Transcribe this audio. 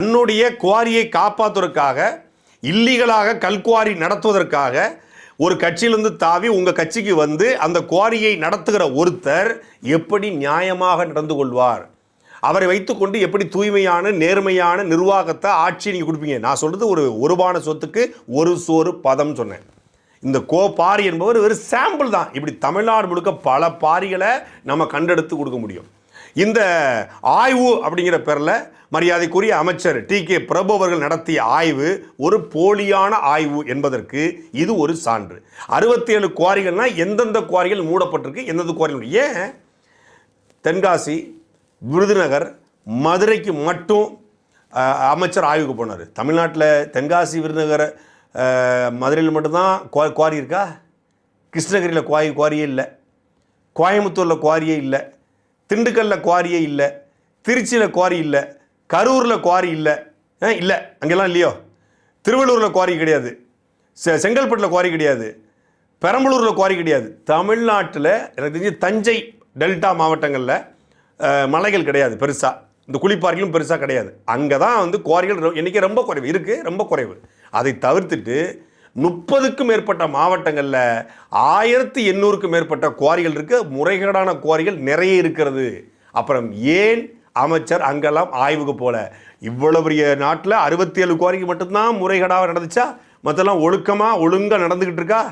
தன்னுடைய குவாரியை காப்பாற்றுவதற்காக இல்லீகலாக கல்குவாரி நடத்துவதற்காக ஒரு கட்சியிலிருந்து தாவி உங்கள் கட்சிக்கு வந்து அந்த குவாரியை நடத்துகிற ஒருத்தர் எப்படி நியாயமாக நடந்து கொள்வார்? அவரை வைத்துக்கொண்டு எப்படி தூய்மையான நேர்மையான நிர்வாகத்தை ஆட்சி நீங்கள் கொடுப்பீங்க? நான் சொல்கிறது ஒரு பான சொத்துக்கு ஒரு சோறு பதம் சொன்னேன். இந்த பாரி என்பவர் ஒரு சாம்பிள் தான். இப்படி தமிழ்நாடு முழுக்க பல பாரிகளை நம்ம கண்டெடுத்து கொடுக்க முடியும். இந்த ஆய்வு அப்படிங்கிற பேரில் மரியாதைக்குரிய அமைச்சர் டி.கே. பிரபு அவர்கள் நடத்திய ஆய்வு ஒரு போலியான ஆய்வு என்பதற்கு இது ஒரு சான்று. 67 குவாரிகள்னா எந்தெந்த குவாரிகள் மூடப்பட்டிருக்கு, எந்தெந்த குவாரிகள் ஏன் தென்காசி, விருதுநகர், மதுரைக்கு மட்டும் அமைச்சர் ஆய்வுக்கு போனார். தமிழ்நாட்டில் தென்காசி, விருதுநகர், மதுரையில் மட்டும்தான் குவாரி இருக்கா? கிருஷ்ணகிரியில் குவாரியே இல்லை, கோயம்புத்தூரில் குவாரியே இல்லை, திண்டுக்கல்லில் குவாரியே இல்லை, திருச்சியில் குவாரி இல்லை, கரூரில் குவாரி இல்லை, இல்லை அங்கெல்லாம் இல்லையோ, திருவள்ளூரில் குவாரி கிடையாது, செங்கல்பட்டில் குவாரி கிடையாது, பெரம்பலூரில் குவாரி கிடையாது. தமிழ்நாட்டில் எனக்கு தெரிஞ்சு தஞ்சை டெல்டா மாவட்டங்களில் மலைகள் கிடையாது பெருசாக, இந்த குளிப்பாறைகளும் பெருசாக கிடையாது. அங்கே தான் வந்து குவாரிகள் எண்ணிக்கை ரொம்ப குறைவு இருக்குது, ரொம்ப குறைவு. அதை தவிர்த்துட்டு 30க்கும் மேற்பட்ட மாவட்டங்களில் 1800க்கும் மேற்பட்ட குவாரிகள் இருக்குது. முறைகேடான குவாரிகள் நிறைய இருக்கிறது. அப்புறம் ஏன் அமைச்சர் அங்கெல்லாம் ஆய்வுக்கு போல? இவ்வளவு பெரிய நாட்டில் 67 குவாரிக்கு மட்டும்தான் முறைகேடாக நடந்துச்சா? மற்றெல்லாம் ஒழுங்காக நடந்துக்கிட்டு இருக்கா?